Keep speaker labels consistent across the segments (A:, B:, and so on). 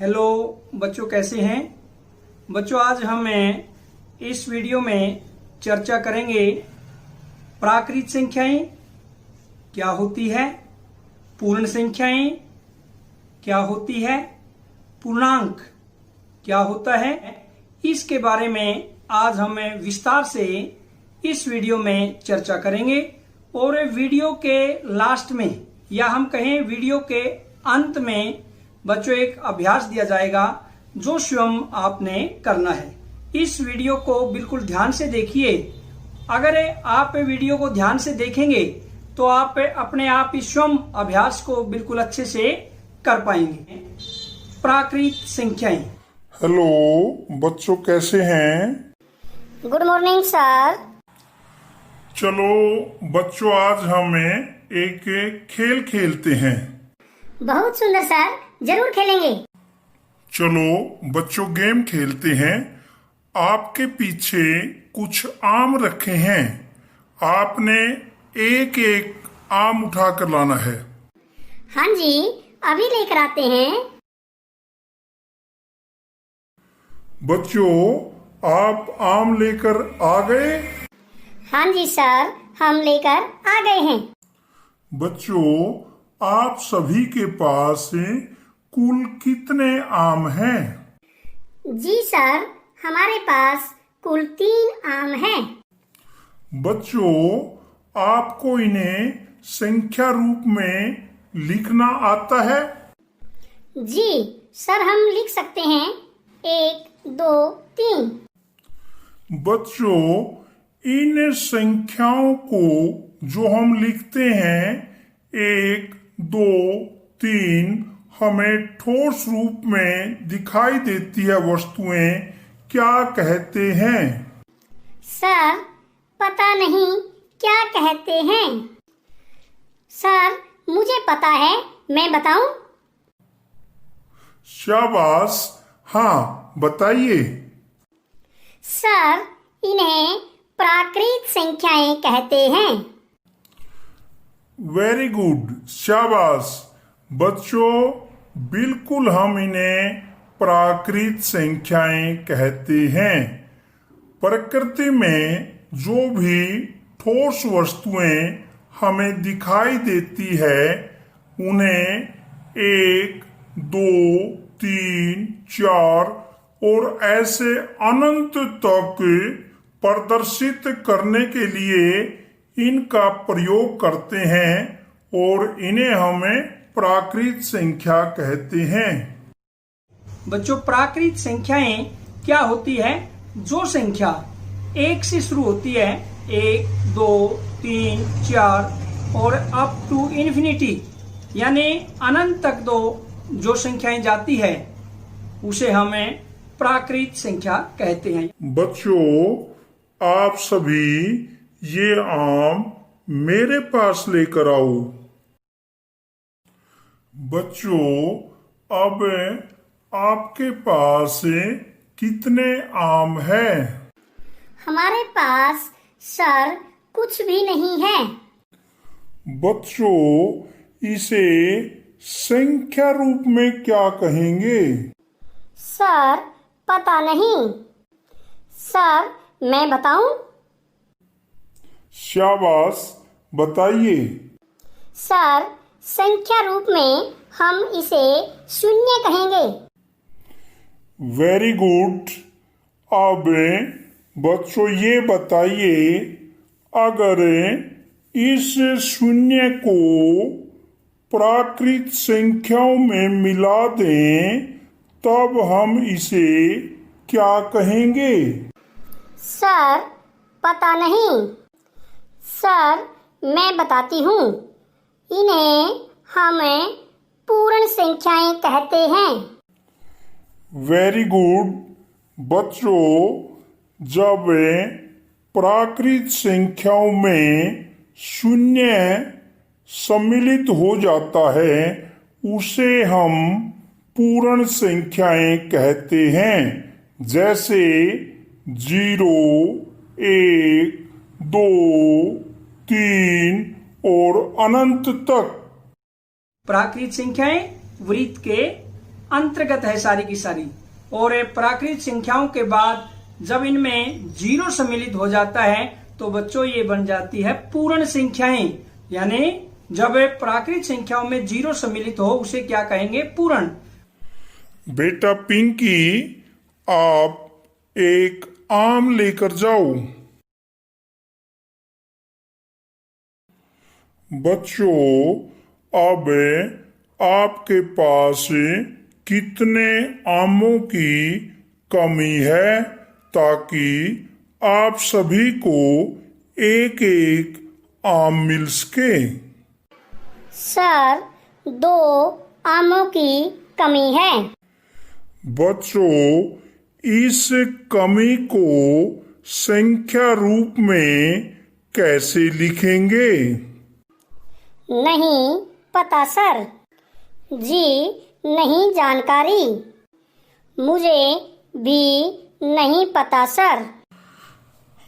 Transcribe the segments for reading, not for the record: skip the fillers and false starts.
A: Hello बच्चों, कैसे हैं बच्चों। आज हम इस वीडियो में चर्चा करेंगे प्राकृत संख्याएं क्या होती है, पूर्ण संख्याएं क्या होती है, पूर्णांक क्या होता है। इसके बारे में आज हम विस्तार से इस वीडियो में चर्चा करेंगे। और वीडियो के लास्ट में या हम कहें वीडियो के अंत में बच्चों एक अभ्यास दिया जाएगा जो स्वयं आपने करना है। इस वीडियो को बिल्कुल ध्यान से देखिए। अगर आप वीडियो को ध्यान से देखेंगे तो आप अपने आप ही स्वयं अभ्यास को बिल्कुल अच्छे से कर पाएंगे। प्राकृत संख्याएं।
B: हेलो बच्चों, कैसे हैं?
C: Good morning sir.
B: चलो बच्चों, आज हमें एक खेल खेलते हैं।
C: बहुत सुंदर सर, जरूर खेलेंगे।
B: चलो बच्चों, गेम खेलते हैं। आपके पीछे कुछ आम रखे हैं, आपने एक एक आम उठा कर लाना है।
C: हाँ जी, अभी लेकर आते हैं।
B: बच्चों, आप आम लेकर आ गए?
C: हाँ जी सर, हम लेकर आ गए हैं।
B: बच्चों, आप सभी के पास कुल कितने आम हैं?
C: जी सर, हमारे पास कुल 3 आम हैं।
B: बच्चों, आपको इन्हें संख्या रूप में लिखना आता है?
C: जी सर, हम लिख सकते हैं 1, 2, 3।
B: बच्चों, इन संख्याओं को जो हम लिखते हैं 1, 2, 3, हमें ठोस रूप में दिखाई देती है वस्तुएं क्या कहते हैं?
C: सर, पता नहीं क्या कहते हैं। सर, मुझे पता है, मैं बताऊं?
B: शाबाश, हाँ बताइए।
C: सर, इन्हें प्राकृत संख्याएं कहते हैं।
B: वेरी गुड, शाबाश। बच्चों, बिल्कुल हम इन्हें प्राकृत संख्याएं कहते हैं। प्रकृति में जो भी ठोस वस्तुएं हमें दिखाई देती है उन्हें 1, 2, 3, 4 और ऐसे अनंत तक प्रदर्शित करने के लिए इनका प्रयोग करते हैं और इन्हें हमें प्राकृत संख्या कहते हैं।
A: बच्चों, प्राकृत संख्याएं क्या होती है? जो संख्या 1 से शुरू होती है, 1, 2, 3, 4 और अप टू इन्फिनिटी यानी अनंत तक जो संख्याएं जाती है उसे हमें प्राकृत संख्या कहते हैं।
B: बच्चों, आप सभी ये आम मेरे पास लेकर आओ। बच्चों, अब आपके पास कितने आम हैं?
C: हमारे पास सर कुछ भी नहीं है।
B: बच्चों, इसे संख्या रूप में क्या कहेंगे?
C: सर, पता नहीं। सर, मैं बताऊं?
B: शाबाश, बताइए।
C: सर, संख्या रूप में हम इसे शून्य कहेंगे।
B: Very good. अब बच्चों ये बताइए, अगर इस शून्य को प्राकृत संख्याओं में मिला दें तब हम इसे क्या कहेंगे?
C: सर, पता नहीं। सर, मैं बताती हूँ। इन्हें हम पूर्ण संख्याएं कहते हैं।
B: Very good. बच्चों, जब प्राकृत संख्याओं में शून्य सम्मिलित हो जाता है उसे हम पूर्ण संख्याएं कहते हैं। जैसे 0, 1, 2, 3 और अनंत तक।
A: प्राकृत संख्याएं वृत्त के अंतर्गत है सारी की सारी। और प्राकृत संख्याओं के बाद जब इनमें जीरो सम्मिलित हो जाता है तो बच्चों ये बन जाती है पूर्ण संख्याएं। यानी जब प्राकृत संख्याओं में जीरो सम्मिलित हो उसे क्या कहेंगे? पूर्ण।
B: बेटा पिंकी, आप एक आम लेकर जाओ। बच्चों, अब आपके पास कितने आमों की कमी है ताकि आप सभी को एक एक आम मिल सके?
C: सर, 2 आमों की कमी है।
B: बच्चों, इस कमी को संख्या रूप में कैसे लिखेंगे?
C: नहीं पता सर जी, नहीं जानकारी। मुझे भी नहीं पता सर।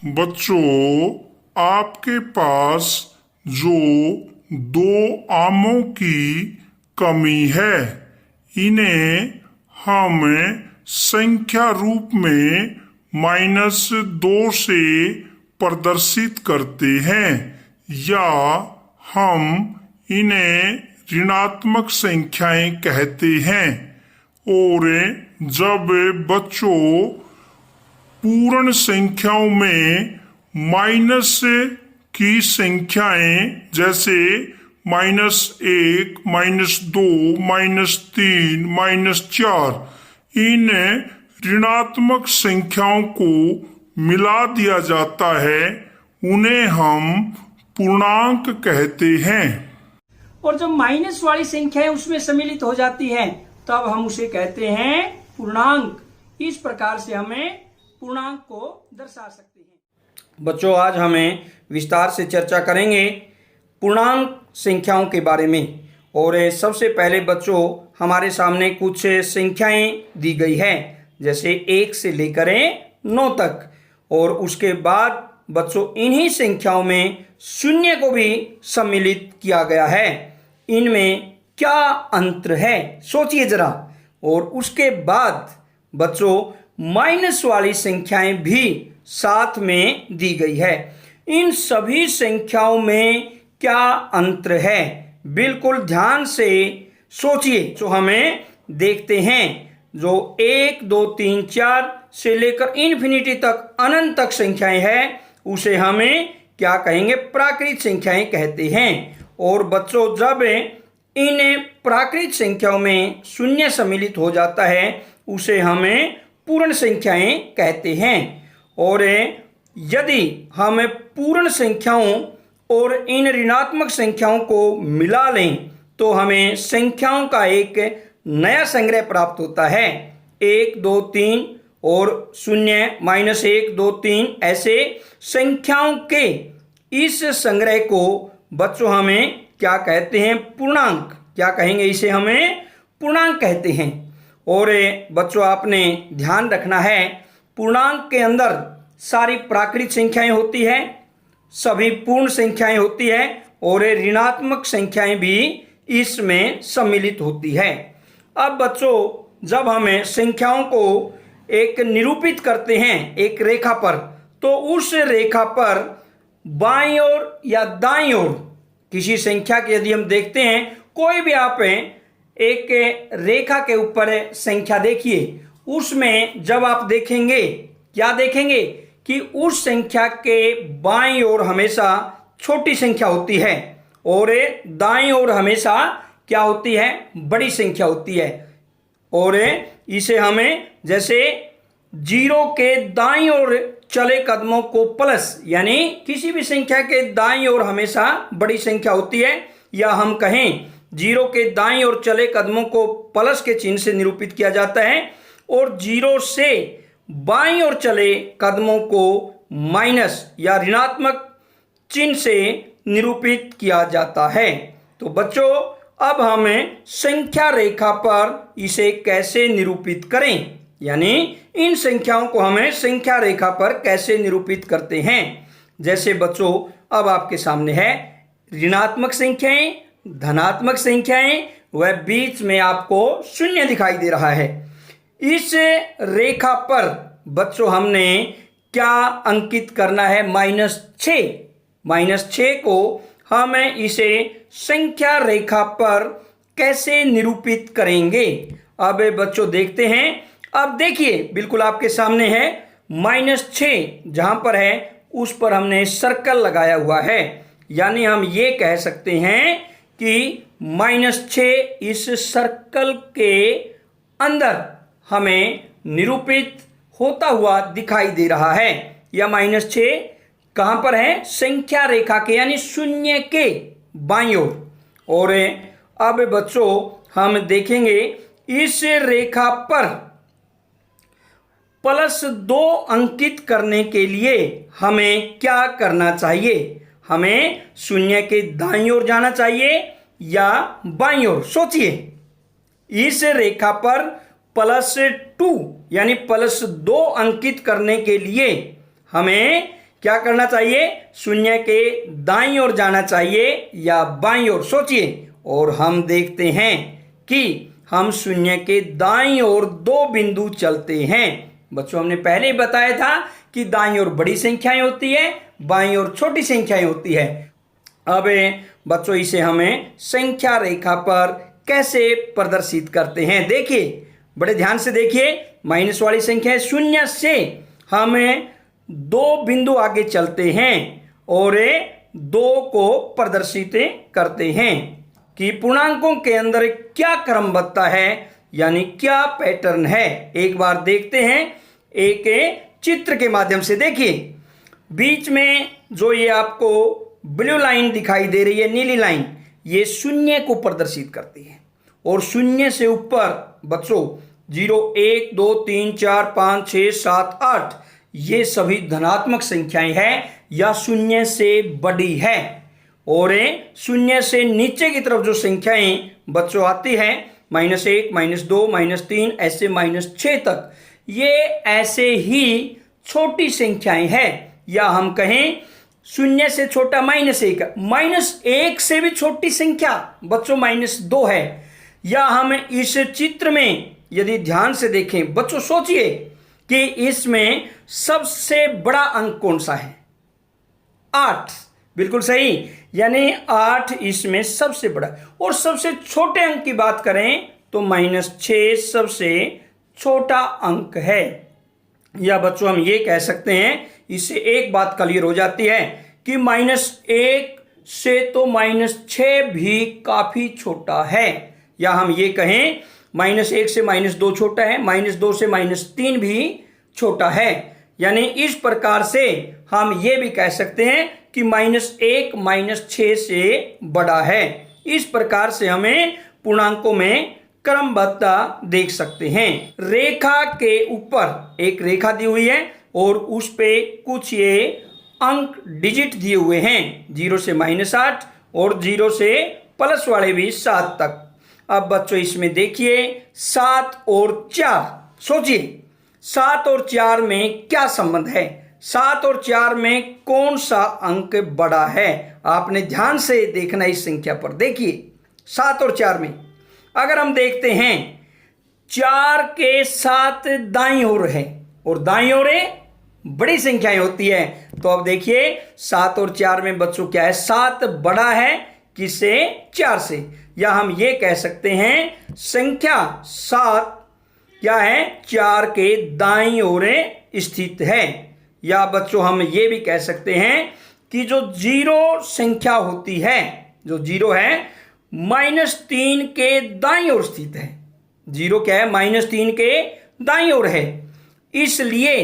B: बच्चों, आपके पास जो 2 आमों की कमी है, इन्हें हम संख्या रूप में -2 से प्रदर्शित करते हैं, या हम इन्हें ऋणात्मक संख्याएं कहते हैं। और जब बच्चों पूर्ण संख्याओं में माइनस की संख्याएं जैसे -1, -2, -3, -4, इन ऋणात्मक संख्याओं को मिला दिया जाता है, उन्हें हम पूर्णांक कहते हैं।
A: और जब माइनस वाली संख्याएं उसमें सम्मिलित हो जाती हैं तब हम उसे कहते हैं पूर्णांक। इस प्रकार से हमें पूर्णांक को दर्शा सकते हैं। बच्चों, आज हमें विस्तार से चर्चा करेंगे पूर्णांक संख्याओं के बारे में। और सबसे पहले बच्चों, हमारे सामने कुछ संख्याएं दी गई है, जैसे 1 से लेकर 9 तक। और उसके बाद बच्चों इन्हीं संख्याओं में शून्य को भी सम्मिलित किया गया है। इनमें क्या अंतर है, सोचिए जरा। और उसके बाद बच्चों माइनस वाली संख्याएं भी साथ में दी गई है। इन सभी संख्याओं में क्या अंतर है, बिल्कुल ध्यान से सोचिए। जो हमें देखते हैं, जो 1, 2, 3, 4 से लेकर इन्फिनिटी तक, अनंत तक संख्याएं हैं, उसे हमें क्या कहेंगे? प्राकृत संख्याएं कहते हैं। और बच्चों जब इन प्राकृत संख्याओं में शून्य सम्मिलित हो जाता है उसे हमें पूर्ण संख्याएं कहते हैं। और यदि हम पूर्ण संख्याओं और इन ऋणात्मक संख्याओं को मिला लें तो हमें संख्याओं का एक नया संग्रह प्राप्त होता है। 1, 2, 3 और 0, -1, 2, 3 ऐसे संख्याओं के इस संग्रह को बच्चों हमें क्या कहते हैं? पूर्णांक। क्या कहेंगे? इसे हमें पूर्णांक कहते हैं। और बच्चों आपने ध्यान रखना है, पूर्णांक के अंदर सारी प्राकृत संख्याएं होती है, सभी पूर्ण संख्याएं होती है, और ऋणात्मक संख्याएं भी इसमें सम्मिलित होती है। अब बच्चों जब हमें संख्याओं को एक निरूपित करते हैं एक रेखा पर, तो उस रेखा पर बाईं ओर या दाईं ओर किसी संख्या के यदि हम देखते हैं, कोई भी आप एक रेखा के ऊपर संख्या देखिए, उसमें जब आप देखेंगे, क्या देखेंगे कि उस संख्या के बाईं ओर हमेशा छोटी संख्या होती है और दाईं ओर हमेशा क्या होती है? बड़ी संख्या होती है। और इसे हमें जैसे 0 के दाईं ओर चले कदमों को प्लस, यानी किसी भी संख्या के दाईं ओर हमेशा बड़ी संख्या होती है, या हम कहें 0 के दाईं ओर चले कदमों को प्लस के चिन्ह से निरूपित किया जाता है, और 0 से बाईं ओर चले कदमों को माइनस या ऋणात्मक चिन्ह से निरूपित किया जाता है। तो बच्चों अब हमें संख्या रेखा पर इसे कैसे निरूपित करें, यानी इन संख्याओं को हमें संख्या रेखा पर कैसे निरूपित करते हैं। जैसे बच्चों अब आपके सामने है ऋणात्मक संख्याएं, धनात्मक संख्याएं वह बीच में आपको शून्य दिखाई दे रहा है। इस रेखा पर बच्चों हमने क्या अंकित करना है? -6। -6 को हम इसे संख्या रेखा पर कैसे निरूपित करेंगे? अब बच्चों देखते हैं। अब देखिए बिल्कुल आपके सामने है -6 जहां पर है उस पर हमने सर्कल लगाया हुआ है, यानी हम ये कह सकते हैं कि -6 इस सर्कल के अंदर हमें निरूपित होता हुआ दिखाई दे रहा है। या -6 कहां पर है? संख्या रेखा के यानी शून्य के बाईं ओर। और अब बच्चों हम देखेंगे इस रेखा पर +2 अंकित करने के लिए हमें क्या करना चाहिए? हमें शून्य के दाईं ओर जाना चाहिए या बाईं ओर? सोचिए। इस रेखा पर +2 यानी +2 अंकित करने के लिए हमें क्या करना चाहिए? शून्य के दाईं ओर जाना चाहिए या बाईं ओर? सोचिए। और हम देखते हैं कि हम शून्य के दाईं ओर 2 बिंदु चलते हैं। बच्चों हमने पहले ही बताया था कि दाईं ओर बड़ी संख्याएं होती है, बाईं ओर छोटी संख्याएं होती है। अब बच्चों इसे हमें संख्या रेखा पर कैसे प्रदर्शित करते हैं? देखिए बड़े ध्यान से देखिए। माइनस वाली संख्या है, शून्य से हमें 2 बिंदु आगे चलते हैं और 2 को प्रदर्शित करते हैं कि पूर्णांकों के अंदर क्या क्रमबद्धता है, यानी क्या पैटर्न है। एक बार देखते हैं एक चित्र के माध्यम से। देखिए बीच में जो ये आपको ब्लू लाइन दिखाई दे रही है, नीली लाइन, ये शून्य को प्रदर्शित करती है। और शून्य से ऊपर बच्चों 0, 1, 2, 3, 4, 5, 6, 7, 8 ये सभी धनात्मक संख्याएं हैं या शून्य से बड़ी है। और शून्य से नीचे की तरफ जो संख्याएं बच्चों आती है -1, -2, -3 ऐसे -6 तक, ये ऐसे ही छोटी संख्याएं हैं। या हम कहें शून्य से छोटा -1, -1 से भी छोटी संख्या बच्चों -2 है। या हम इस चित्र में यदि ध्यान से देखें बच्चों, सोचिए कि इसमें सबसे बड़ा अंक कौन सा है? 8। बिल्कुल सही, यानी 8 इसमें सबसे बड़ा। और सबसे छोटे अंक की बात करें तो -6 सबसे छोटा अंक है। या बच्चों हम ये कह सकते हैं, इससे एक बात क्लियर हो जाती है कि -1 से तो -6 भी काफी छोटा है। या हम ये कहें -1 से -2 छोटा है, -2 से -3 भी छोटा है। यानी इस प्रकार से हम ये भी कह सकते हैं कि -1 -6 से बड़ा है। इस प्रकार से हमें पूर्णांकों में क्रमबद्धता देख सकते हैं। रेखा के ऊपर एक रेखा दी हुई है और उस पे कुछ ये अंक डिजिट दिए हुए हैं, 0 से -8 और 0 से प्लस वाले भी 7 तक। अब बच्चों इसमें देखिए 7 और 4, सोचिए 7 और 4 में क्या संबंध है? 7 और 4 में कौन सा अंक बड़ा है? आपने ध्यान से देखना इस संख्या पर। देखिए 7 और 4 में अगर हम देखते हैं 4 के 7 दाईं ओर है और दाईं ओर बड़ी संख्याएं होती है। तो अब देखिए 7 और 4 में बच्चों क्या है? 7 बड़ा है किससे? 4 से। या हम ये कह सकते हैं संख्या 7 क्या है? 4 के दाईं ओर स्थित है। या बच्चों हम ये भी कह सकते हैं कि जो 0 संख्या होती है, जो 0 है -3 के दाईं ओर स्थित है। 0 क्या है? -3 के दाईं ओर है। इसलिए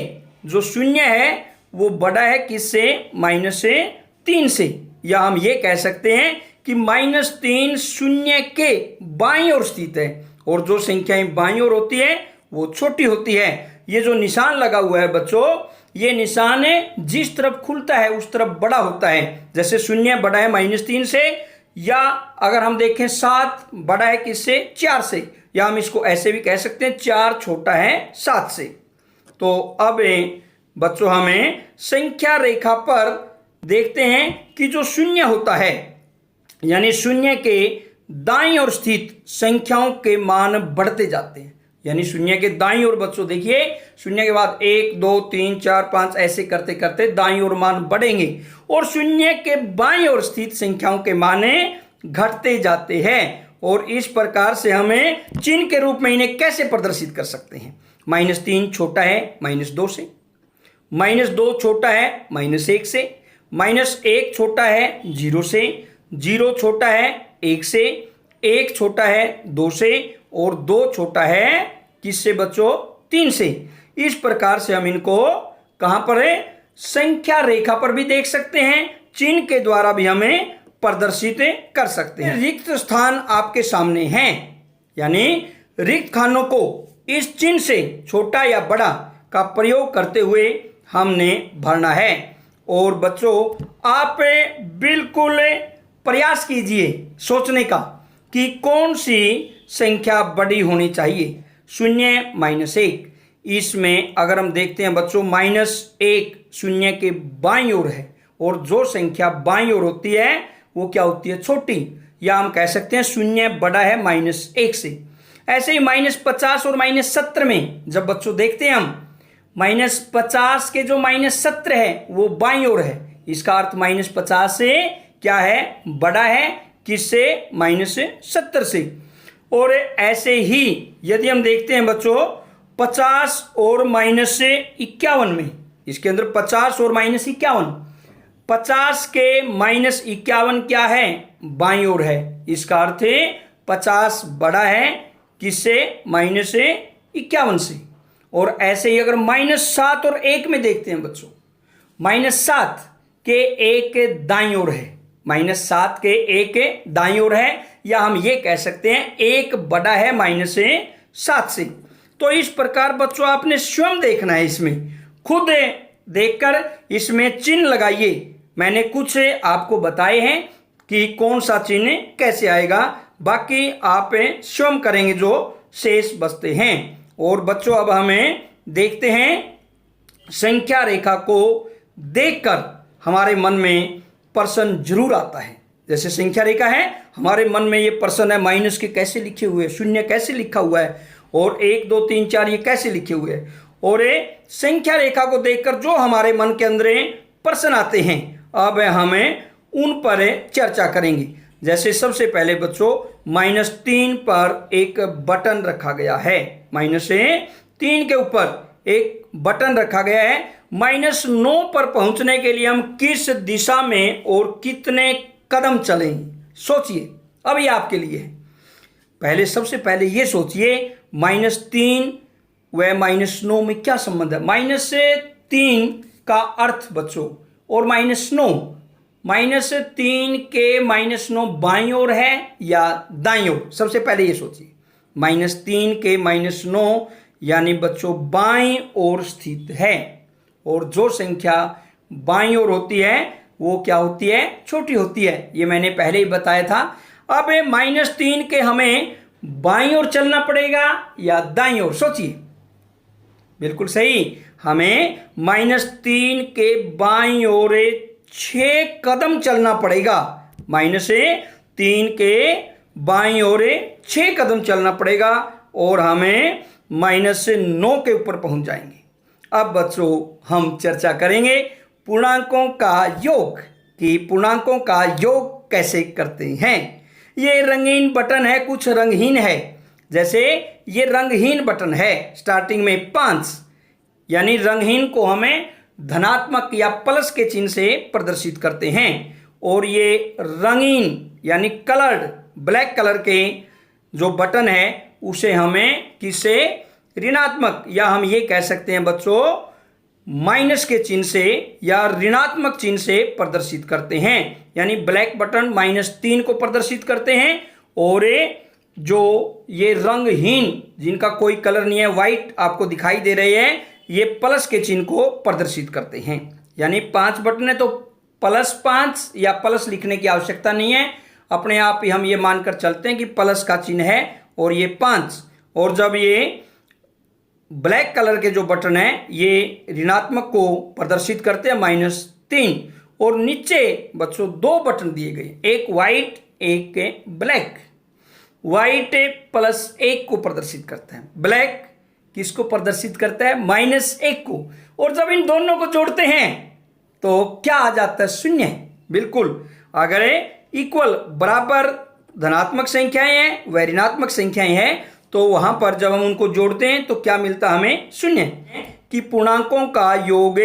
A: जो 0 है वो बड़ा है किससे? -3 से। या हम ये कह सकते हैं कि -3 शून्य के बाईं ओर स्थित है और जो संख्याएं बाईं ओर होती है वो छोटी होती है। ये जो निशान लगा हुआ है बच्चों, ये निशान जिस तरफ खुलता है उस तरफ बड़ा होता है। जैसे 0 बड़ा है -3 से, या अगर हम देखें 7 बड़ा है किससे? 4 से। या हम इसको ऐसे भी कह सकते हैं 4 छोटा है 7 से। तो अब बच्चों हमें संख्या रेखा पर देखते हैं कि जो 0 होता है, यानी 0 के दाईं ओर स्थित संख्याओं के मान बढ़ते जाते हैं। यानी शून्य के दाईं ओर बच्चों देखिए, शून्य के बाद 1 2 3 4 5 ऐसे करते करते दाईं ओर मान बढ़ेंगे और शून्य के बाईं ओर स्थित संख्याओं के मान घटते जाते हैं। और इस प्रकार से हमें चिन्ह के रूप में इन्हें कैसे प्रदर्शित कर सकते हैं। -3 छोटा है -2 से, -2 छोटा है -1 से, -1 छोटा है 0 से, 0 छोटा है 1 से, 1 छोटा है 2 से और 2 छोटा है किससे बच्चों, 3 से। इस प्रकार से हम इनको कहां पर है, संख्या रेखा पर भी देख सकते हैं, चिन्ह के द्वारा भी हमें प्रदर्शित कर सकते हैं। रिक्त स्थान आपके सामने हैं, यानी रिक्त खानों को इस चिन्ह से छोटा या बड़ा का प्रयोग करते हुए हमने भरना है। और बच्चों आप बिल्कुल प्रयास कीजिए सोचने का कि कौन सी संख्या बड़ी होनी चाहिए। 0 -1, इसमें अगर हम देखते हैं बच्चों -1 शून्य के बाईं ओर है और जो संख्या बाईं ओर होती है वो क्या होती है, छोटी, या हम कह सकते हैं शून्य बड़ा है -1 से। ऐसे ही -50 और -17 में जब बच्चों देखते हैं हम -50 के जो -17 है वो बाईं ओर है, इसका अर्थ -50 से क्या है, बड़ा है किससे, -70 से। और ऐसे ही यदि हम देखते हैं बच्चों 50 और -51 में, इसके अंदर 50 और -51, 50 के -51 क्या है, बाईं ओर है, इसका अर्थ है 50 बड़ा है किससे, -51 से। और ऐसे ही अगर -7 और 1 में देखते हैं बच्चों, -7 के 1 दाईं ओर है, -7 के 1 दाईं ओर है, या हम ये कह सकते हैं 1 बड़ा है -7 से। तो इस प्रकार बच्चों आपने स्वयं देखना है, इसमें खुद देखकर इसमें चिन्ह लगाइए। मैंने कुछ आपको बताए हैं कि कौन सा चिन्ह कैसे आएगा, बाकी आप स्वयं करेंगे जो शेष बचते हैं। और बच्चों अब हमें देखते हैं संख्या रेखा को देखकर हमारे मन में प्रश्न जरूर आता है। जैसे संख्या रेखा है, हमारे मन में ये प्रश्न है माइनस के कैसे लिखे हुए, शून्य कैसे लिखा हुआ है, और 1 2 3 4 ये कैसे लिखे हुए हैं। और संख्या रेखा को देखकर जो हमारे मन के अंदर प्रश्न आते हैं, अब हमें उन पर चर्चा करेंगे। जैसे सबसे पहले बच्चों -3 पर एक बटन रखा गया है, -3 के ऊपर एक बटन रखा गया है। -9 पर पहुंचने के लिए हम किस दिशा में और कितने कदम चलें, सोचिए। अब ये आपके लिए है। पहले सबसे पहले ये सोचिए -3 व -9 में क्या संबंध है। -3 का अर्थ बच्चों और -9, -3 के -9 बाईं ओर है या दाईं ओर, सबसे पहले ये सोचिए। -3 के -9 यानी बच्चों बाईं ओर स्थित है, और जो संख्या बाईं ओर होती है वो क्या होती है, छोटी होती है। ये मैंने पहले ही बताया था। अब -3 के हमें बाईं ओर चलना पड़ेगा या दाईं ओर, सोचिए। बिल्कुल सही, हमें -3 के बाईं ओर 6 कदम चलना पड़ेगा। -3 के बाईं ओर 6 कदम चलना पड़ेगा और हमें -9 के ऊपर पहुंच जाएंगे। अब बच्चों हम चर्चा करेंगे पूर्णांकों का योग, कि पूर्णांकों का योग कैसे करते हैं। ये रंगीन बटन है, कुछ रंगहीन है। जैसे ये रंगहीन बटन है, स्टार्टिंग में 5, यानी रंगहीन को हमें धनात्मक या प्लस के चिन्ह से प्रदर्शित करते हैं। और ये रंगीन यानी कलर्ड ब्लैक कलर के जो बटन है उसे हमें किससे, ऋणात्मक, या हम ये कह सकते हैं बच्चों माइनस के चिन्ह से या ऋणात्मक चिन्ह से प्रदर्शित करते हैं। यानी ब्लैक बटन -3 को प्रदर्शित करते हैं, और जो ये रंगहीन जिनका कोई कलर नहीं है, व्हाइट आपको दिखाई दे रहे हैं, ये प्लस के चिन्ह को प्रदर्शित करते हैं। यानी 5 बटन है तो +5 या प्लस लिखने की आवश्यकता नहीं है, अपने आप ही हम ये मानकर चलते हैं कि प्लस का चिन्ह है और ये 5। और जब ये ब्लैक कलर के जो बटन है ये ऋणात्मक को प्रदर्शित करते हैं -3। और नीचे बच्चों 2 बटन दिए गए, एक व्हाइट एक ब्लैक, व्हाइट +1 को प्रदर्शित करता है, ब्लैक किसको प्रदर्शित करता है, -1 को। और जब इन दोनों को जोड़ते हैं तो क्या आ जाता है, 0। बिल्कुल, अगर इक्वल बराबर धनात्मक संख्याएं हैं व ऋणात्मक संख्याएं हैं तो वहां पर जब हम उनको जोड़ते हैं तो क्या मिलता है हमें, 0। कि पूर्णांकों का योग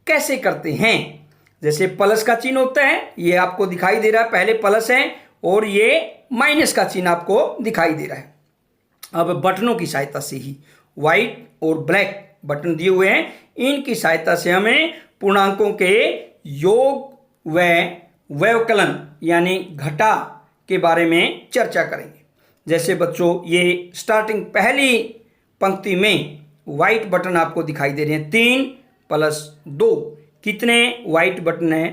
A: कैसे करते हैं, जैसे प्लस का चिन्ह होता है, ये आपको दिखाई दे रहा है, पहले प्लस है और ये माइनस का चिन्ह आपको दिखाई दे रहा है। अब बटनों की सहायता से ही, व्हाइट और ब्लैक बटन दिए हुए हैं, इनकी सहायता से हमें पूर्णांकों के योग व व्यवकलन यानी घटा के बारे में चर्चा करेंगे। जैसे बच्चों ये स्टार्टिंग पहली पंक्ति में व्हाइट बटन आपको दिखाई दे रहे हैं, 3 + 2 कितने व्हाइट बटन है,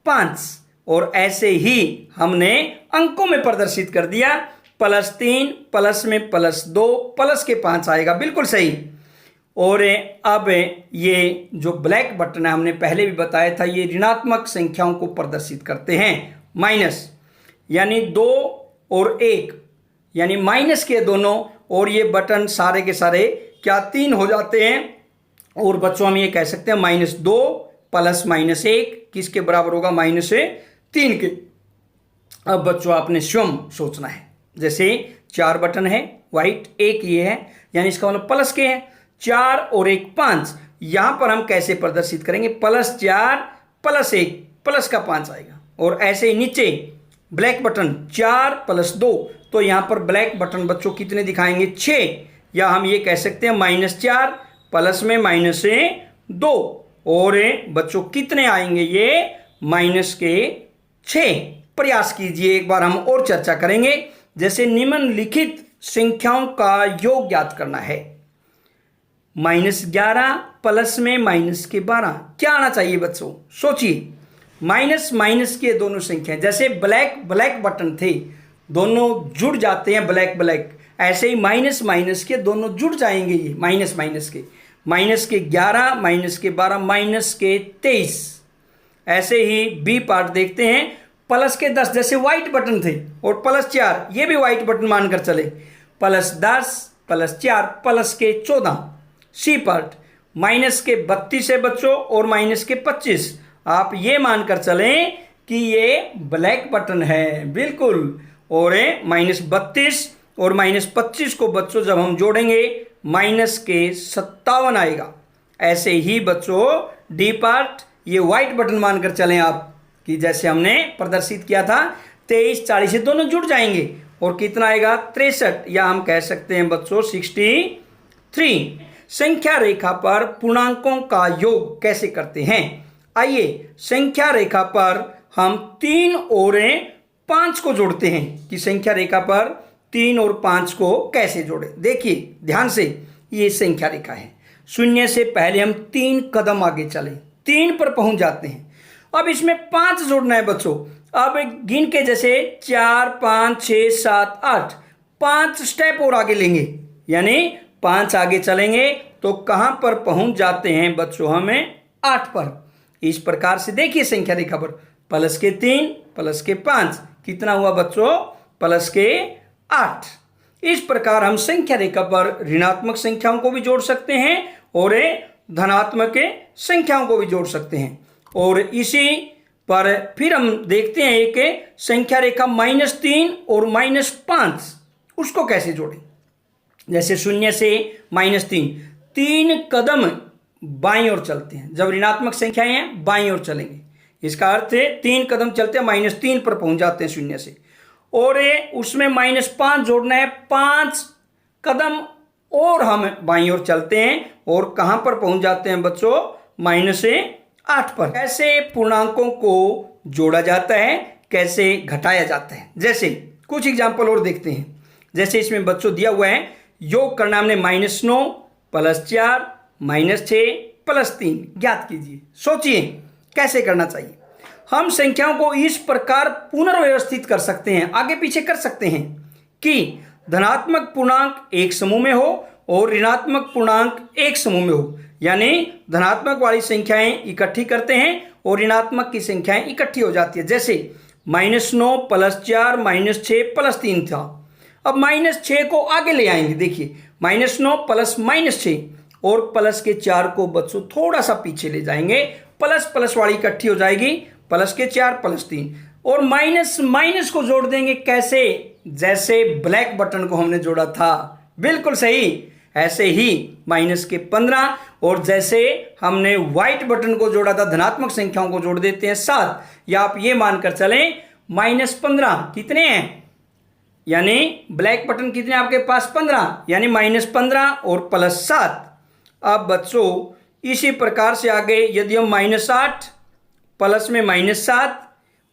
A: 5। और ऐसे ही हमने अंकों में प्रदर्शित कर दिया, +3 प्लस में +2 प्लस के 5 आएगा, बिल्कुल सही। और अब ये जो ब्लैक बटन है हमने पहले भी बताया था, ये ऋणात्मक संख्याओं को प्रदर्शित करते हैं, माइनस यानी 2 और 1 यानी माइनस के दोनों, और ये बटन सारे के सारे क्या 3 हो जाते हैं। और बच्चों हम ये कह सकते हैं -2 + -1 किसके बराबर होगा, -3 के। अब बच्चों आपने स्वयं सोचना है, जैसे 4 बटन है व्हाइट, 1 ये है, यानी इसका मतलब प्लस के है, 4 और 1 5। यहां पर हम कैसे प्रदर्शित करेंगे, +4 + 1 प्लस का 5 आएगा। और ऐसे ही नीचे ब्लैक बटन 4 + 2, तो यहां पर ब्लैक बटन बच्चों कितने दिखाएंगे, 6, या हम ये कह सकते हैं -4 प्लस में -2। और बच्चों कितने आएंगे, ये -6। प्रयास कीजिए, एक बार हम और चर्चा करेंगे। जैसे निम्नलिखित संख्याओं का योग ज्ञात करना है, -11 प्लस में -12 क्या आना चाहिए बच्चों, सोचिए। माइनस के दोनों संख्याएं, जैसे ब्लैक बटन थे, दोनों जुड़ जाते हैं, ब्लैक, ऐसे ही माइनस के दोनों जुड़ जाएंगे, ये माइनस के -11 -12 -23। ऐसे ही बी पार्ट देखते हैं, +10 जैसे व्हाइट बटन थे, और +4 ये भी व्हाइट बटन मानकर चले, +10 +4 +14। सी पार्ट -32 है बच्चों और -25, आप ये मानकर चलें कि ये ब्लैक बटन है, बिल्कुल। और -32 और -25 को बच्चों जब हम जोड़ेंगे -57 आएगा। ऐसे ही बच्चों डी पार्ट ये व्हाइट बटन मानकर चलें आप, कि जैसे हमने प्रदर्शित किया था, 23 40 से दोनों जुड़ जाएंगे और कितना आएगा, 63, या हम कह सकते हैं बच्चों 63। संख्या रेखा पर पूर्णांकों का योग कैसे करते हैं, आइए संख्या रेखा पर हम 3 और 5 को जोड़ते हैं, कि संख्या रेखा पर 3 और 5 को कैसे जोड़े। देखिए ध्यान से, ये संख्या रेखा है, 0 से पहले हम 3 कदम आगे चले, 3 पर पहुंच जाते हैं। अब इसमें 5 जोड़ना है बच्चों। अब गिन के जैसे 4 5 6 7 8, 5 स्टेप और आगे लेंगे, यानी 5 आगे चलेंगे तो कहां पर पहुंच जाते हैं बच्चों, हमें 8 पर। इस प्रकार से देखिए संख्या रेखा पर +3 +5 कितना हुआ बच्चों, +8। इस प्रकार हम संख्या रेखा पर ऋणात्मक संख्याओं को भी जोड़ सकते हैं और धनात्मक संख्याओं को भी जोड़ सकते हैं। और इसी पर फिर हम देखते हैं एक संख्या रेखा -3 और -5, उसको कैसे जोड़ें। जैसे 0 से -3, 3 कदम बाईं ओर चलते हैं, जब ऋणात्मक संख्याएं हैं बाईं ओर चलेंगे, इसका अर्थ है 3 कदम चलते हैं -3 पर पहुंच जाते हैं 0 से। और उसमें -5 जोड़ना है, 5 कदम और हम बाईं ओर चलते हैं और कहां पर पहुंच जाते हैं बच्चों, -8 पर। कैसे पूर्णांकों को जोड़ा जाता है, कैसे घटाया जाता है, जैसे कुछ एग्जाम्पल और देखते हैं। जैसे इसमें बच्चों दिया हुआ है, योग करना हमने -9 +4 -6 +3 ज्ञात कीजिए। सोचिए कैसे करना चाहिए। हम संख्याओं को इस प्रकार पुनर्व्यवस्थित कर सकते हैं, आगे पीछे कर सकते हैं, कि धनात्मक पूर्णांक एक समूह में हो और ऋणात्मक पूर्णांक एक समूह में हो, यानी धनात्मक वाली संख्याएं इकट्ठी करते हैं और ऋणात्मक की संख्याएं इकट्ठी हो जाती है। जैसे -9 +4 -6 +3 था, अब -6 को आगे ले आएंगे। देखिए -9 प्लस -6 और प्लस के 4 को बच्चों थोड़ा सा पीछे ले जाएंगे, प्लस प्लस वाली इकट्ठी हो जाएगी, प्लस के 4 प्लस 3 और माइनस माइनस को जोड़ देंगे। कैसे? जैसे ब्लैक बटन को हमने जोड़ा था, बिल्कुल सही, ऐसे ही माइनस के 15 और जैसे हमने व्हाइट बटन को जोड़ा था, धनात्मक संख्याओं को जोड़ देते हैं 7, या आप ये मानकर चलें -15 कितने हैं, यानी ब्लैक बटन कितने आपके पास 15, यानी -15 और प्लस 7। अब बच्चों इसी प्रकार से आगे यदि हम -8 प्लस में -7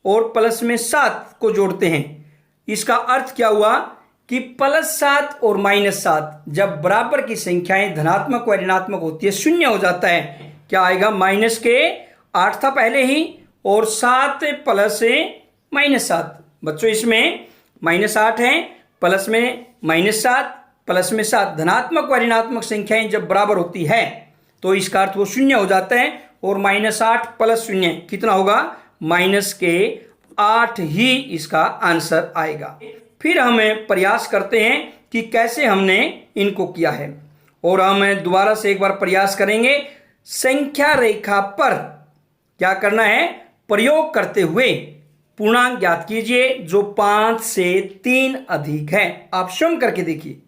A: और प्लस में 7 को जोड़ते हैं, इसका अर्थ क्या हुआ कि +7 और -7 जब बराबर की संख्याएं धनात्मक व ऋणात्मक होती है, शून्य हो जाता है, क्या आएगा? माइनस के 8 था पहले ही और 7 प्लस -7। बच्चों इसमें -8 है, प्लस में -7 प्लस में 7, धनात्मक व ऋणात्मक संख्याएं जब बराबर होती है तो इसका अर्थ वो शून्य हो जाता है और -8 प्लस 0 कितना होगा? -8 ही इसका आंसर आएगा। फिर हमें प्रयास करते हैं कि कैसे हमने इनको किया है और हम दोबारा से एक बार प्रयास करेंगे। संख्या रेखा पर क्या करना है? प्रयोग करते हुए पूर्णांक ज्ञात कीजिए जो 5 से 3 अधिक है। आप स्वयं करके देखिए।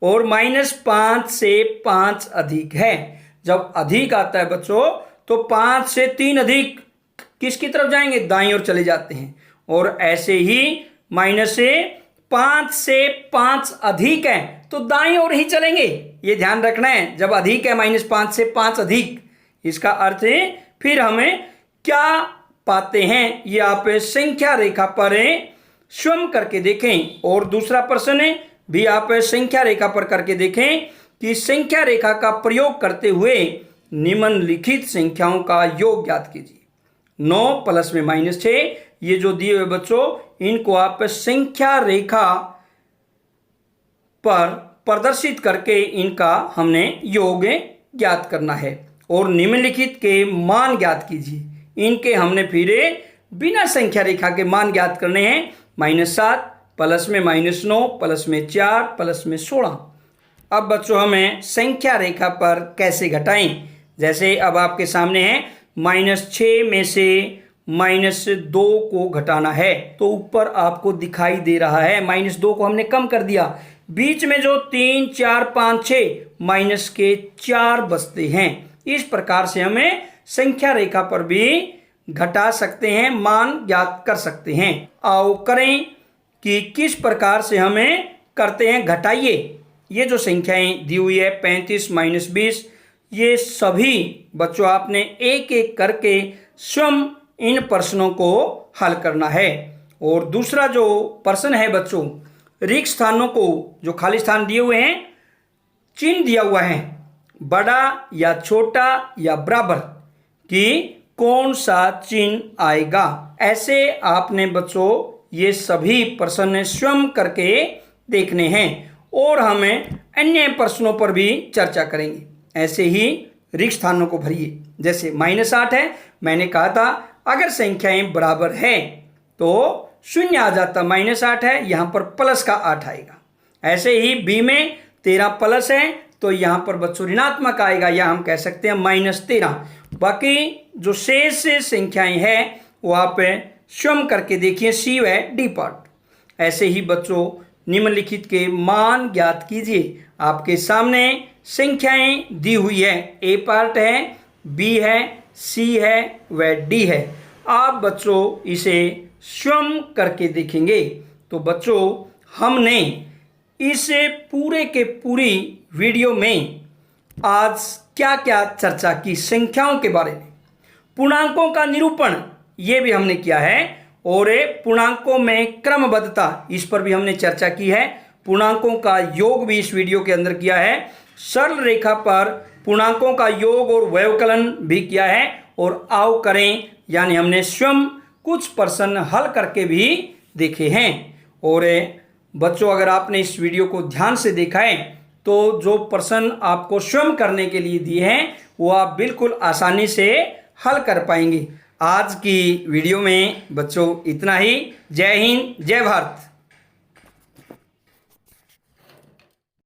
A: और -5 से 5 अधिक है। जब अधिक आता है बच्चों तो 5 से 3 अधिक किसकी तरफ जाएंगे? दाईं ओर चले जाते हैं। और ऐसे ही -5 से 5 अधिक है तो दाईं ओर ही चलेंगे। ये ध्यान रखना है, जब अधिक है -5 से 5 अधिक, इसका अर्थ है फिर हमें क्या पाते हैं ये आप संख्या रेखा पर स्वयं करके देखें। और दूसरा प्रश्न भी आप संख्या रेखा पर करके देखें कि संख्या रेखा का प्रयोग करते हुए निम्नलिखित संख्याओं का योग ज्ञात कीजिए। 9 प्लस में -6, ये जो दिए हुए बच्चों, इनको आप संख्या रेखा पर प्रदर्शित करके इनका हमने योग ज्ञात करना है। और निम्नलिखित के मान ज्ञात कीजिए। इनके हमने फिर बिना संख्या रेखा के मान ज्ञात करने हैं। -7 प्लस में -9 प्लस में 4 प्लस में 16। अब बच्चों हमें संख्या रेखा पर कैसे घटाएं? जैसे अब आपके सामने है -6 में से -2 को घटाना है तो ऊपर आपको दिखाई दे रहा है -2 को हमने कम कर दिया। बीच में जो 3 4 5 6 -4 बचते हैं। इस प्रकार से हमें संख्या रेखा पर भी घटा सकते हैं, मान ज्ञात कर सकते हैं। आओ करें कि किस प्रकार से हमें करते हैं। घटाइए, ये जो संख्याएं दी हुई है 35 -20, ये सभी बच्चों आपने एक एक करके स्वयं इन प्रश्नों को हल करना है। और दूसरा जो प्रश्न है बच्चों, रिक्त स्थानों को, जो खाली स्थान दिए हुए हैं, चिन्ह दिया हुआ है, बड़ा या छोटा या बराबर, कि कौन सा चिन्ह आएगा। ऐसे आपने बच्चों ये सभी प्रश्न स्वयं करके देखने हैं और हमें अन्य प्रश्नों पर भी चर्चा करेंगे। ऐसे ही रिक्त स्थानों को भरिए। जैसे -8 है, मैंने कहा था अगर संख्याएं बराबर है तो 0 आ जाता, -8 है, यहाँ पर प्लस का 8 आएगा। ऐसे ही बी में 13 प्लस है तो यहाँ पर बच्चों ऋणात्मक आएगा, या हम कह सकते हैं -13। बाकी जो शेष संख्याएं हैं वो आप स्वयं करके देखिए, सी व डी पार्ट। ऐसे ही बच्चों निम्नलिखित के मान ज्ञात कीजिए। आपके सामने संख्याएं दी हुई है, ए पार्ट है, बी है, सी है व डी है। आप बच्चों इसे स्वयं करके देखेंगे। तो बच्चों हमने इस पूरे के पूरी वीडियो में आज क्या क्या चर्चा की? संख्याओं के बारे में, पूर्णांकों का निरूपण ये भी हमने किया है, और पूर्णांकों में क्रमबद्धता इस पर भी हमने चर्चा की है। पूर्णांकों का योग भी इस वीडियो के अंदर किया है। सरल रेखा पर पूर्णांकों का योग और व्यवकलन भी किया है। और आओ करें, यानी हमने स्वयं कुछ प्रश्न हल करके भी देखे हैं। और बच्चों अगर आपने इस वीडियो को ध्यान से देखा है तो जो प्रश्न आपको स्वयं करने के लिए दिए हैं वो आप बिल्कुल आसानी से हल कर पाएंगे। आज की वीडियो में बच्चों इतना ही। जय हिंद, जय भारत।